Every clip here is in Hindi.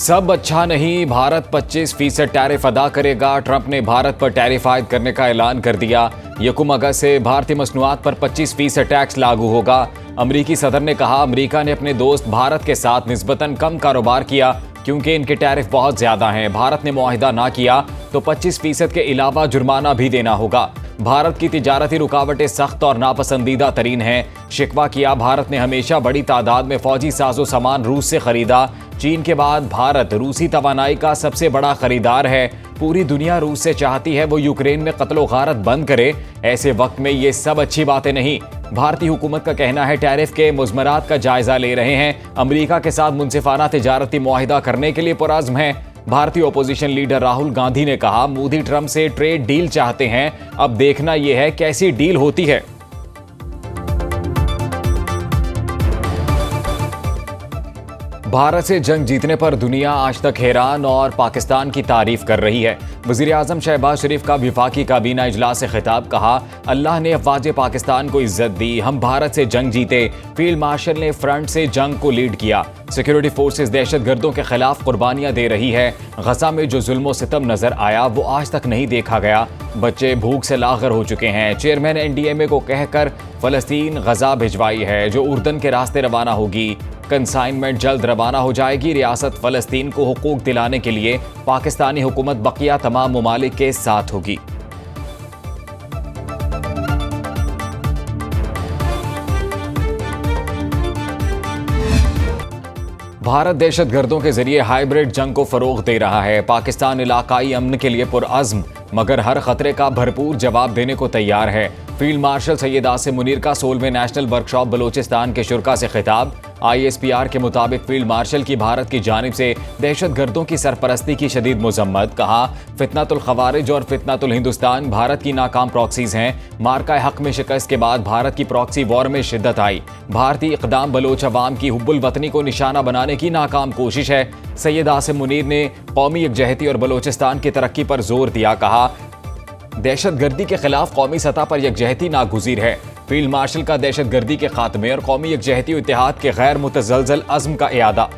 सब अच्छा नहीं, भारत 25% टैरिफ अदा करेगा। ट्रंप ने भारत पर टैरिफ आयद करने का ऐलान कर दिया। यकुम अगस्त से भारतीय मसनूआत पर 25% टैक्स लागू होगा। अमरीकी सदर ने कहा, अमरीका ने अपने दोस्त भारत के साथ निस्बतन कम कारोबार किया क्योंकि इनके टैरिफ बहुत ज्यादा हैं। भारत ने मुआहिदा ना किया तो 25% के अलावा जुर्माना भी देना होगा। भारत की तिजारती रुकावटें सख्त और नापसंदीदा तरीन हैं। शिकवा किया, भारत ने हमेशा बड़ी तादाद में फौजी साजो सामान रूस से खरीदा। चीन के बाद भारत रूसी तवानाई का सबसे बड़ा खरीदार है। पूरी दुनिया रूस से चाहती है वो यूक्रेन में कत्लो गारत बंद करे। ऐसे वक्त में ये सब अच्छी बातें नहीं। भारतीय हुकूमत का कहना है टैरिफ के मुज़मरात का जायजा ले रहे हैं। अमेरिका के साथ मुनसिफाना तिजारती मुआहिदा करने के लिए पुरअज़्म है। भारतीय ओपोजिशन लीडर राहुल गांधी ने कहा, मोदी ट्रंप से ट्रेड डील चाहते हैं, अब देखना यह है कैसी डील होती है। भारत से जंग जीतने पर दुनिया आज तक हैरान और पाकिस्तान की तारीफ कर रही है। वज़ीर आज़म शहबाज शरीफ का विफाकी काबीना इजलास से खिताब, कहा, अल्लाह ने अफ़वाज पाकिस्तान को इज्जत दी, हम भारत से जंग जीते। फील्ड मार्शल ने फ्रंट से जंग को लीड किया। सिक्योरिटी फोर्सेस दहशतगर्दों के खिलाफ कुर्बानियां दे रही है। गजा में जो जुल्म सितम नजर आया वो आज तक नहीं देखा गया। बच्चे भूख से लागर हो चुके हैं। चेयरमैन एनडीएमए को कहकर फलस्तीन गजा भिजवाई है जो उर्दन के रास्ते रवाना होगी। कंसाइनमेंट जल्द रवाना हो जाएगी। रियासत फलस्तीन को हुकूक दिलाने के लिए पाकिस्तानी हुकूमत बकिया तमाम ममालिक के साथ होगी। भारत दहशतगर्दों के जरिए हाइब्रिड जंग को फरोग दे रहा है। पाकिस्तान इलाकाई अमन के लिए पुरअज़्म मगर हर खतरे का भरपूर जवाब देने को तैयार है। फील्ड मार्शल सैयद आसिम मुनीर का 16वें नेशनल वर्कशॉप बलोचिस्तान के शुरा से खिताब। ISPR के मुताबिक फील्ड मार्शल की भारत की जानिब से दहशतगर्दों की सरपरस्ती की शदीद मजम्मत। कहा, फितनातुल खवारिज और फितनातुल हिंदुस्तान भारत की नाकाम प्रॉक्सीज हैं। मार्का हक में शिकस्त के बाद भारत की प्रॉक्सी वॉर में शिद्दत आई। भारतीय इक़दाम बलोच अवाम की हुब्बुल वतनी को निशाना बनाने की नाकाम कोशिश है। सैयद आसिम मुनीर ने कौमी यकजहती और बलोचिस्तान की तरक्की पर जोर दिया। कहा, दहशतगर्दी के खिलाफ कौमी सतह पर यकजहती नागुज़ीर है। फील्ड मार्शल का दहशतगर्दी के खात्मे और कौमी यकजहती और इत्तेहाद के गैर मुतज़लज़ल अज़्म का इयादा।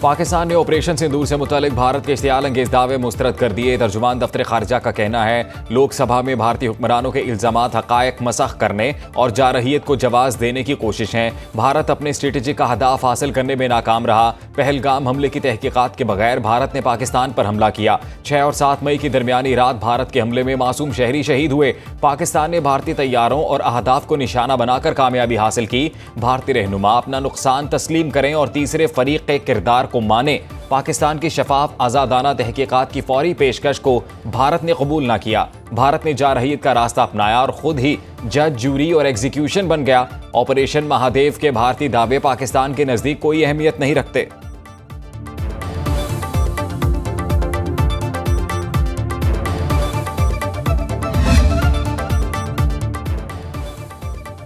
पाकिस्तान ने ऑपरेशन सिंदूर से मुतालिक भारत के इश्तियाल अंगेज दावे मुस्तरद कर दिए। तर्जुमान दफ्तर खारजा का कहना है, लोकसभा में भारतीय हुक्मरानों के इल्जामात हक़ायक़ मसख़ करने और जारहियत को जवाज़ देने की कोशिश है। भारत अपने स्ट्रेटेजिक अहदाफ हासिल करने में नाकाम रहा। पहलगाम हमले की तहकीकात के बगैर भारत ने पाकिस्तान पर हमला किया। 6 और 7 मई की दरमियानी रात भारत के हमले में मासूम शहरी शहीद हुए। पाकिस्तान ने भारतीय तैयारों और अहदाफ को निशाना बनाकर कामयाबी हासिल की। भारतीय रहनुमा अपना नुकसान तस्लीम करें और तीसरे फरीक के किरदार को माने। पाकिस्तान की शफाफ आजादाना तहकीकात की फौरी पेशकश को भारत ने कबूल ना किया। भारत ने जारहियत का रास्ता अपनाया और खुद ही जज, जूरी और एग्जीक्यूशन बन गया। ऑपरेशन महादेव के भारतीय दावे पाकिस्तान के नजदीक कोई अहमियत नहीं रखते।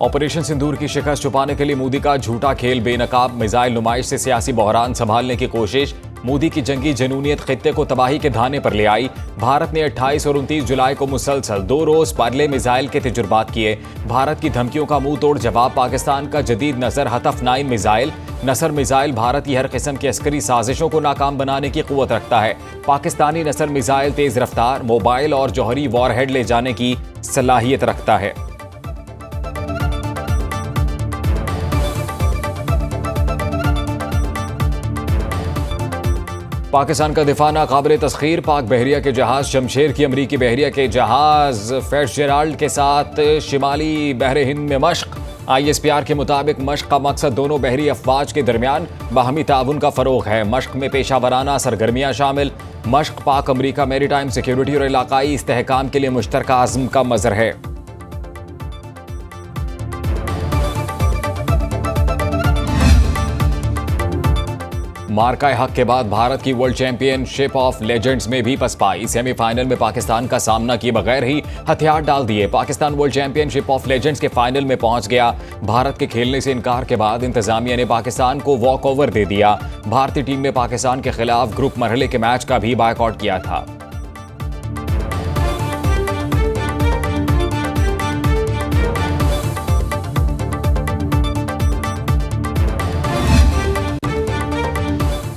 ऑपरेशन सिंदूर की शिकस्त छुपाने के लिए मोदी का झूठा खेल, बेनकाब मिसाइल नुमाइश से सियासी बहरान संभालने की कोशिश। मोदी की जंगी जनूनियत खित्ते को तबाही के धाने पर ले आई। भारत ने 28 और 29 जुलाई को मुसलसल 2 रोज पार्ले मिसाइल के तजुर्बात किए। भारत की धमकियों का मुंह तोड़ जवाब पाकिस्तान का जदीद नसर हतफ 9 मिसाइल। नसर मिसाइल भारत की हर किस्म की अस्करी साजिशों को नाकाम बनाने की कुव्वत रखता है। पाकिस्तानी नसर मिसाइल तेज रफ्तार, मोबाइल और जौहरी वॉरहेड ले जाने की सलाहियत रखता है। पाकिस्तान का दिफा नाकाबिल तस्खीर, पाक बहरिया के जहाज शमशेर की अमरीकी बहरिया के जहाज फिट्जजेराल्ड के साथ शिमाली बहर हिंद में मश्क। ISPR के मुताबिक मश्क का मकसद दोनों बहरी अफवाज के दरमियान बाहमी ताउन का फरोग है। मश्क में पेशा वराना सरगर्मियाँ शामिल। मश्क पाक अमरीका मैरीटाइम सिक्योरिटी और इलाकाई इस्तेहकाम के लिए मुश्तरका आज़म का मज़र है। मार्का हक के बाद भारत की वर्ल्ड चैंपियनशिप ऑफ लेजेंड्स में भी पसपाई। सेमीफाइनल में पाकिस्तान का सामना किए बगैर ही हथियार डाल दिए। Pakistan world championship of legends के फाइनल में पहुंच गया। भारत के खेलने से इनकार के बाद इंतजामिया ने पाकिस्तान को वॉक ओवर दे दिया। भारतीय टीम ने पाकिस्तान के खिलाफ ग्रुप मरहले के मैच का भी बायकॉट किया था।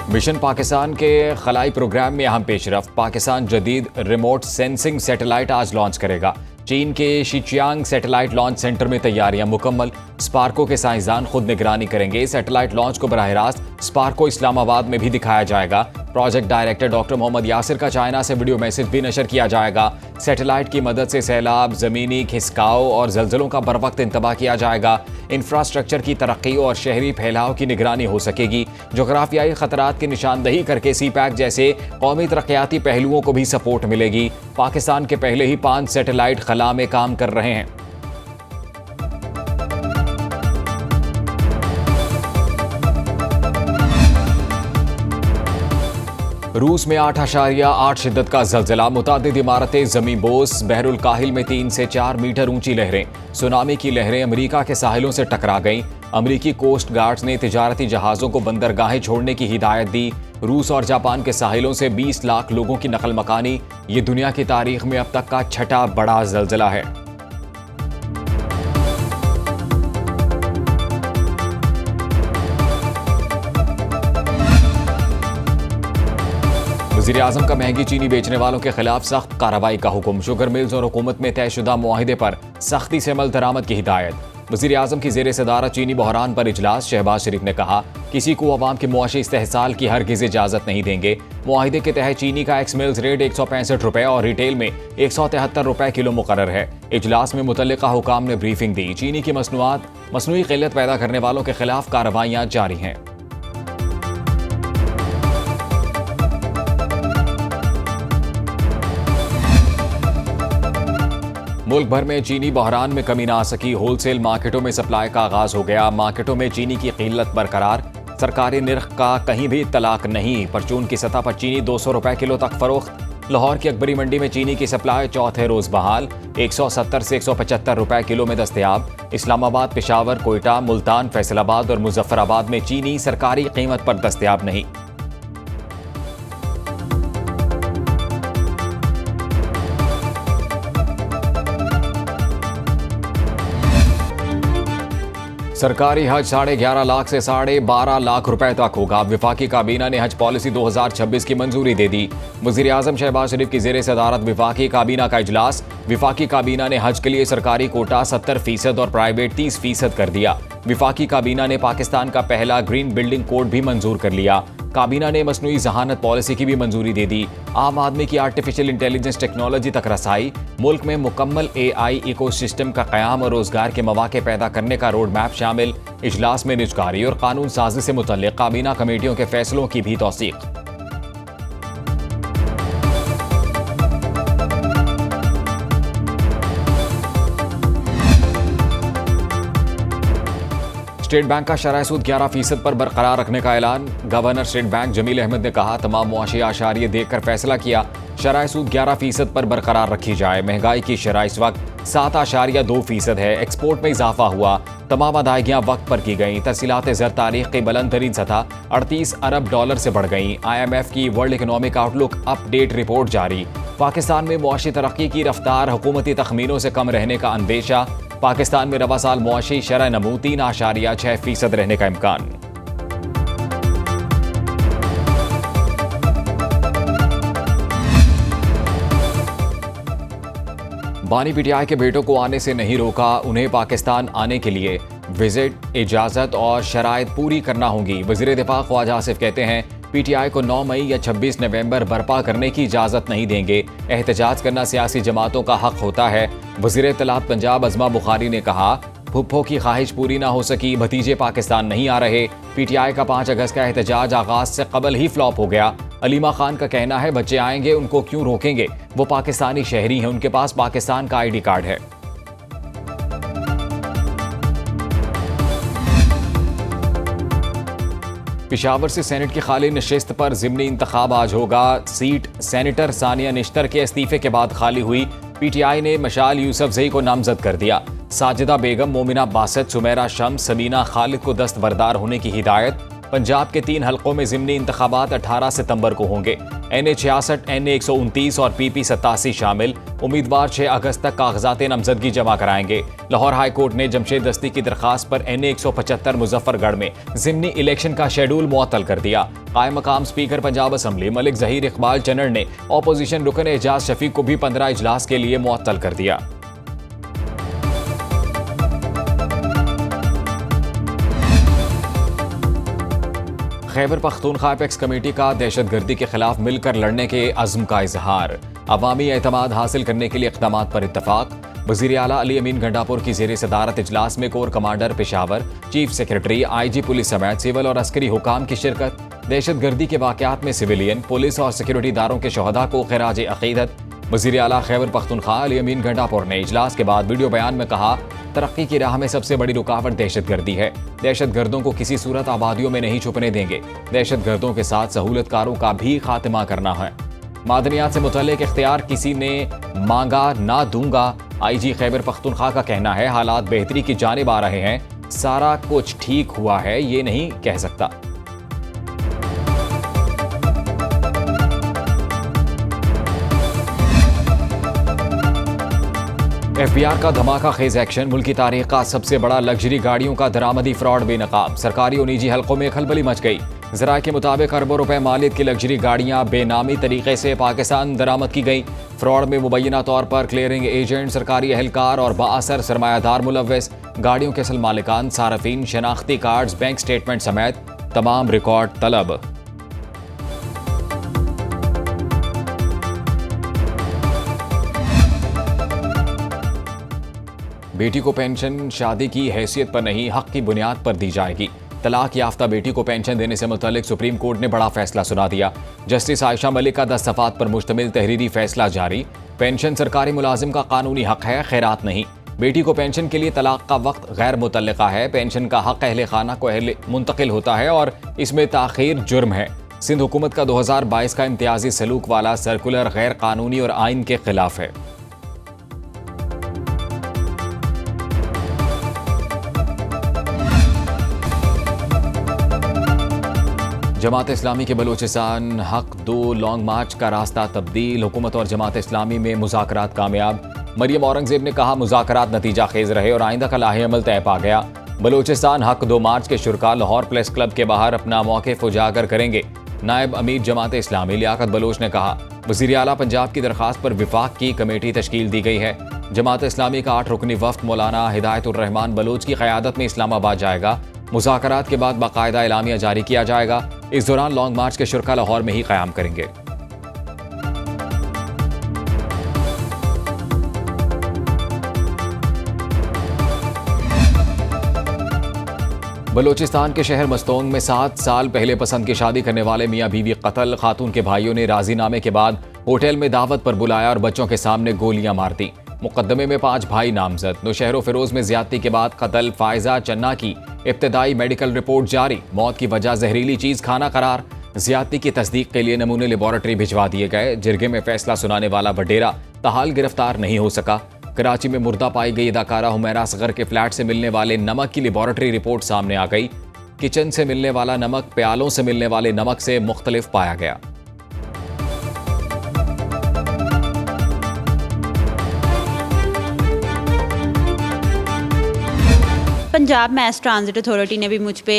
मिशन पाकिस्तान के खलाई प्रोग्राम में अहम पेशरफ्त। पाकिस्तान जदीद रिमोट सेंसिंग सैटेलाइट आज लॉन्च करेगा। चीन के शिचियांग सैटेलाइट लॉन्च सेंटर में तैयारियां मुकम्मल। स्पार्को के साइंसदान खुद निगरानी करेंगे। सैटेलाइट लॉन्च को बराह रास्त स्पार्को इस्लामाबाद में भी दिखाया जाएगा। Project director doctor Mohammad Yasir का चाइना से वीडियो मैसेज भी नशर किया जाएगा। सैटेलाइट की मदद से सैलाब, ज़मीनी खिसकाव और ज़लज़लों का बरवक्त इंतबाह किया जाएगा। इंफ्रास्ट्रक्चर की तरक्की और शहरी फैलाव की निगरानी हो सकेगी। जोग्राफियाई खतरात की निशानदही करके CPAC जैसे कौमी तरक्याती पहलुओं को भी सपोर्ट मिलेगी। पाकिस्तान के पहले ही 5 सैटेलाइट खला में काम कर रहे हैं। रूस में 8.8 शिद्दत का ज़लज़ला। मुतादिद इमारतें ज़मीं बोस। बहरुल काहिल में 3 से 4 मीटर ऊंची लहरें। सुनामी की लहरें अमेरिका के साहिलों से टकरा गईं। अमेरिकी कोस्ट गार्ड्स ने तिजारती जहाज़ों को बंदरगाहें छोड़ने की हिदायत दी। रूस और जापान के साहिलों से 20 लाख लोगों की नकल मकानी। ये दुनिया की तारीख में अब तक का छठा बड़ा ज़लज़ला है। वज़ीर-ए-आज़म का महंगी चीनी बेचने वालों के खिलाफ सख्त कार्रवाई का हुक्म। शुगर मिल्स और हुकूमत में तयशुदा मुआहिदे पर सख्ती से अमल दरामद की हिदायत। वज़ीर-ए-आज़म की ज़ेर सदारत चीनी बहरान पर इजलास। शहबाज शरीफ ने कहा, किसी को अवाम के मुआशी इस्तेहसाल की हरगिज़ इजाज़त नहीं देंगे। मुआहिदे के तहत चीनी का एक्स मिल्स रेट 165 रुपये और रिटेल में 173 रुपये किलो मुकर्रर है। इजलास में मुतल्लिका हुकाम ने ब्रीफिंग दी। चीनी की मसनूई क़िल्लत पैदा करने वालों के खिलाफ कार्रवाइयाँ जारी हैं। मुल्क भर में चीनी बहरान में कमी न आ सकी। होलसेल मार्केटों में सप्लाई का आगाज हो गया। मार्केटों में चीनी की क़िल्लत बरकरार। सरकारी निर्ख का कहीं भी तलाक नहीं। परचून की सतह पर चीनी 200 रुपये किलो तक फरोख्त। लाहौर की अकबरी मंडी में चीनी की सप्लाई चौथे रोज बहाल। 170 से 175 रुपये किलो में दस्तयाब। इस्लामाबाद, पेशावर, कोयटा, मुल्तान, फैसलाबाद और मुजफ्फराबाद में चीनी सरकारी कीमत पर दस्तयाब नहीं। सरकारी हज 11.5 लाख से 12.5 लाख रुपए तक होगा। विफाकी काबीना ने हज पॉलिसी 2026 की मंजूरी दे दी। वज़ीर-ए-आज़म शहबाज शरीफ की ज़ेर सदारत विफाकी काबीना का इजलास। विफाकी काबीना ने हज के लिए सरकारी कोटा 70% और प्राइवेट 30% कर दिया। विफाकी काबीना ने पाकिस्तान का पहला ग्रीन बिल्डिंग कोड भी मंजूर कर लिया। काबीना ने मसनूई जहानत पॉलिसी की भी मंजूरी दे दी। आम आदमी की आर्टिफिशियल इंटेलिजेंस टेक्नोलॉजी तक रसाई। मुल्क में मुकम्मल AI इकोसिस्टम का क़याम और रोजगार के मौके पैदा करने का रोड मैप शामिल। इजलास में निजकारी और कानून साजी से मुतल्लिक़ काबीना कमेटियों के फैसलों की भी तौसीक़। स्टेट बैंक का शरह सूद 11% पर बरकरार रखने का ऐलान। Governor state bank Jamil Ahmed ने कहा, तमाम मुआशी आशारिये देखकर फैसला किया, शरह सूद 11% पर बरकरार रखी जाए। महंगाई की शरह इस वक्त 7.2% है। एक्सपोर्ट में इजाफा हुआ। तमाम अदायगियाँ वक्त पर की गईं। तहसीलात ज़र तारीख की बुलंद तरीन सतह 38 अरब डॉलर से बढ़ गईं। IMF की world economic outlook update report जारी। पाकिस्तान में मुआशी तरक्की की रफ्तार हुकूमती तखमीनों से कम रहने का अंदेशा। पाकिस्तान में रवा साल मुआशी शरह नमू 3.6% रहने का इम्कान। बानी PTI के बेटों को आने से नहीं रोका। उन्हें पाकिस्तान आने के लिए विजिट, इजाज़त और शराइत पूरी करना होगी। वज़ीर दिफा ख्वाजा आसिफ कहते हैं, PTI को 9 मई या 26 नवंबर बर्पा करने की इजाज़त नहीं देंगे। एहतजाज करना सियासी जमातों का हक होता है। वज़ीर इत्तलात पंजाब अज़मा बुखारी ने कहा, फुप्फो की ख्वाहिश पूरी ना हो सकी, भतीजे पाकिस्तान नहीं आ रहे। PTI का 5 अगस्त का एहतजाज आगाज से कबल ही फ्लॉप हो गया। अलीमा खान का कहना है, बच्चे आएंगे, उनको क्यों रोकेंगे, वो पाकिस्तानी शहरी हैं, उनके पास पाकिस्तान का ID कार्ड है। पेशावर से सेनेट की खाली नशिस्त पर ज़िमनी इंतखाब आज होगा। सीट सेनेटर सानिया निश्तर के इस्तीफे के बाद खाली हुई। PTI ने मशाल यूसुफजई को नामजद कर दिया। साजिदा बेगम, मोमिना बासत, सुमेरा शम्स, समीना खालिद को दस्तबरदार होने की हिदायत। पंजाब के 3 हलकों में ज़िमनी इंतखाबात 18 सितंबर को होंगे। NA 66, NA 129 और PP 87 शामिल। उम्मीदवार 6 अगस्त तक कागजात नामजदगी जमा कराएंगे। लाहौर हाई कोर्ट ने जमशेद दस्ती की दरखास्त पर NA 175 मुजफ्फरगढ़ में ज़िमनी इलेक्शन का शेड्यूल मुअत्तल कर दिया। कायम मकाम स्पीकर पंजाब असम्बली मलिक ज़हीर इकबाल चन्नड़ ने ऑपोजिशन रुकन एजाज शफीक को भी 15 इजलास के लिए मुअत्तल कर दिया। खैबर पख्तूनख्वा अपेक्स कमेटी का दहशतगर्दी के खिलाफ मिलकर लड़ने के अज़्म का इजहार। अवामी एतमाद हासिल करने के लिए इक़दामात पर इत्तफाक। वज़ीर आला अली अमीन गंडापुर की ज़ेर सदारत इजलास में core commander Peshawar, chief secretary, IG police समेत सिविल और अस्करी हुकाम की शिरकत। दहशतगर्दी के वाक़यात में सिविलियन, पुलिस और सिक्योरिटी इदारों के शहदा को खिराज अक़ीदत। वज़ीर आला खैबर पख्तूनख्वा अली अमीन गंडापुर ने इजलास के बाद वीडियो बयान में कहा, तरक्की की राह में सबसे बड़ी रुकावट दहशतगर्दी है। दहशतगर्दों को किसी सूरत आबादियों में नहीं छुपने देंगे। दहशतगर्दों के साथ सहूलतकारों का भी खात्मा करना है। मादनियात से मुतल्लिक इख्तियार किसी ने मांगा ना दूंगा। IG खैबर पख्तूनख्वा का कहना है, हालात बेहतरी की जानिब आ रहे हैं। सारा कुछ ठीक हुआ है ये नहीं कह सकता। FBI का धमाका खेज एक्शन। मुल्की तारीख का सबसे बड़ा लग्जरी गाड़ियों का दरामदी फ्रॉड बेनकाब। सरकारी और निजी हलकों में खलबली मच गई। ज़राए के मुताबिक अरबों रुपए मालियत की लग्जरी गाड़ियां बेनामी तरीके से पाकिस्तान दरामद की गई। फ्रॉड में मुबैना तौर पर क्लियरिंग एजेंट, सरकारी एहलकार और बाअसर सरमायादार मुलव्वस। गाड़ियों के असल मालिकान, सारफीन, शनाख्ती कार्ड्स, बैंक स्टेटमेंट समेत तमाम रिकॉर्ड तलब। बेटी को पेंशन शादी की हैसियत पर नहीं, हक की बुनियाद पर दी जाएगी। तलाक याफ्ता बेटी को पेंशन देने से मुतालिक सुप्रीम कोर्ट ने बड़ा फैसला सुना दिया। जस्टिस आयशा मलिक का 10 सफ़ात पर मुश्तमिल तहरीरी फैसला जारी। पेंशन सरकारी मुलाजिम का कानूनी हक है, खैरात नहीं। बेटी को पेंशन के लिए तलाक का वक्त गैर मुतल्लिका है। पेंशन का हक अहले खाना को मुंतकिल होता है और इसमें ताखीर जुर्म है। सिंध हुकूमत का 2022 का इम्तियाजी सलूक वाला सर्कुलर गैर कानूनी और आइन के खिलाफ है। जमात इस्लामी के बलोचिस्तान हक 2 लॉन्ग मार्च का रास्ता तब्दील। हुकूमत और जमात इस्लामी में मुज़ाकरात कामयाब। मरियम औरंगज़ेब ने कहा, मुज़ाकरात नतीजा खेज रहे और आइंदा का लाहे अमल तय पा गया। बलोचिस्तान हक 2 मार्च के शुरका लाहौर प्रेस क्लब के बाहर अपना मौक़िफ़ उजागर करेंगे। नायब अमीर जमात इस्लामी लियाकत बलोच ने कहा, वज़ीर आला पंजाब की दरख्वास्त पर विफाक की कमेटी तश्कील दी गई है। जमात इस्लामी का 8 रुकनी वफ़द मौलाना हिदायतुर रहमान बलोच की क़यादत में इस्लामाबाद जाएगा। मुज़ाकरात के बाद बाकायदा एलामिया जारी किया जाएगा। इस दौरान लॉन्ग मार्च के शुरका लाहौर में ही क़याम करेंगे। बलोचिस्तान के शहर मस्तोंग में 7 साल पहले पसंद की शादी करने वाले मियाँ बीवी कत्ल। खातून के भाइयों ने राजीनामे के बाद होटल में दावत पर बुलाया और बच्चों के सामने गोलियां मार दी। मुकदमे में 5 भाई नामजद। नौशहरो फिरोज में ज्यादती के बाद कत्ल। फायजा चन्ना की इब्तदाई मेडिकल रिपोर्ट जारी। मौत की वजह जहरीली चीज खाना करार। ज्यादती की तस्दीक के लिए नमूने लेबोरेटरी भिजवा दिए गए। जिरगे में फैसला सुनाने वाला वडेरा ताहाल गिरफ्तार नहीं हो सका। कराची में मुर्दा पाई गई अदाकारा हुमैरा असगर के फ्लैट से मिलने वाले नमक की लेबोरेटरी रिपोर्ट सामने आ गई। किचन से मिलने वाला नमक प्यालों से मिलने वाले नमक से मुख्तलिफ पाया गया। पंजाब मैस ट्रांजिट अथॉरिटी ने भी मुझ पे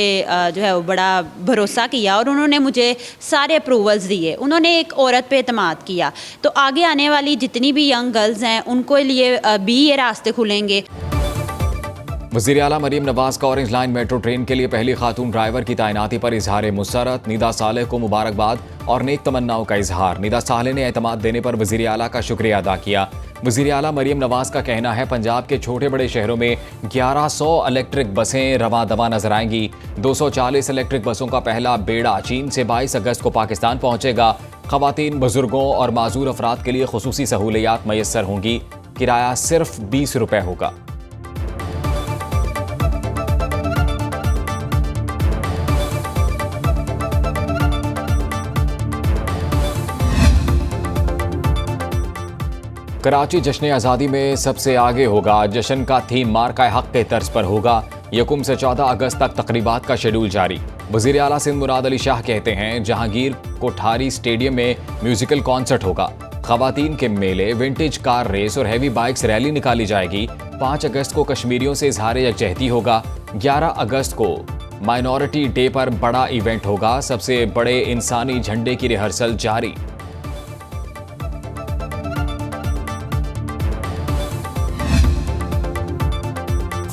जो है वो बड़ा भरोसा किया और उन्होंने मुझे सारे अप्रूवल्स दिए। उन्होंने एक औरत पे एतमाद किया, तो आगे आने वाली जितनी भी यंग गर्ल्स हैं उनको लिए भी ये रास्ते खुलेंगे। वज़ीर आला मरीम नवाज का ऑरेंज लाइन मेट्रो ट्रेन के लिए पहली खातून ड्राइवर की तैनाती पर इजहार मुसरत। निदा सालेह को मुबारकबाद और नेक तमन्नाओं का इजहार। निदा सालेह ने एतमाद देने पर वज़ीर आला का शुक्रिया अदा किया। वज़ीर आला मरीम नवाज का कहना है, पंजाब के छोटे बड़े शहरों में 1100 इलेक्ट्रिक बसें रवां दवा नजर आएंगी। 240 इलेक्ट्रिक बसों का पहला बेड़ा चीन से 22 अगस्त को पाकिस्तान पहुंचेगा। खवातीन, बुजुर्गों और माजूर अफराद के लिए खुसूसी सहूलियात मैसर होंगी। किराया सिर्फ 20 रुपए होगा। कराची जश्न आज़ादी में सबसे आगे होगा। जश्न का थीम मार्का हक के तर्ज पर होगा। यकुम से 14 अगस्त तक तकरीबात का शेड्यूल जारी। वज़ीर आला सिंध मुराद अली शाह कहते हैं जहांगीर कोठारी स्टेडियम में म्यूजिकल कॉन्सर्ट होगा। खवातीन के मेले, विंटेज कार रेस और हैवी बाइक्स रैली निकाली जाएगी। 5 अगस्त को कश्मीरियों से इजहार यकजहती होगा। 11 अगस्त को माइनॉरिटी डे पर बड़ा इवेंट होगा। सबसे बड़े इंसानी झंडे की रिहर्सल जारी।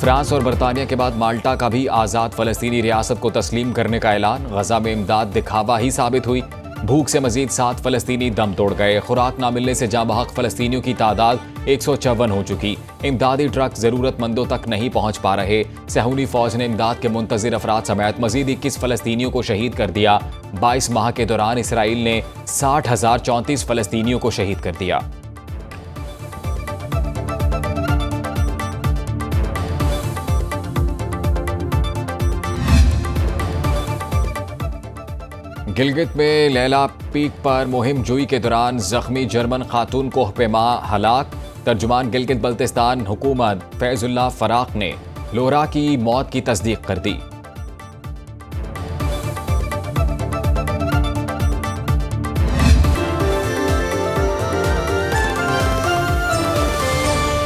फ्रांस और बरतानिया के बाद माल्टा का भी आज़ाद फ़लस्तीनी रियासत को तस्लीम करने का ऐलान। गजा में इमदाद दिखावा ही साबित हुई। भूख से मजीद 7 फ़लस्तीनी दम तोड़ गए। खुराक ना मिलने से जाँ बहक फ़लस्तीनियों की तादाद 154 हो चुकी। इमदादी ट्रक ज़रूरतमंदों तक नहीं पहुँच पा रहे। सहूनी फ़ौज ने इमदाद के मुंतज़िर अफराद समेत मजीद 21 फ़लस्तीनियों को शहीद कर दिया। 22 माह के दौरान इसराइल ने 60,034 फ़लस्तीनियों को शहीद कर दिया। गिलगित में लैला पीक पर मुहिम जुई के दौरान जख्मी जर्मन खातून कोहपेमा हलाक। तर्जुमान गिलगित बल्तिस्तान हुकूमत फैजुल्लाह फराक ने लोहरा की मौत की तस्दीक कर दी।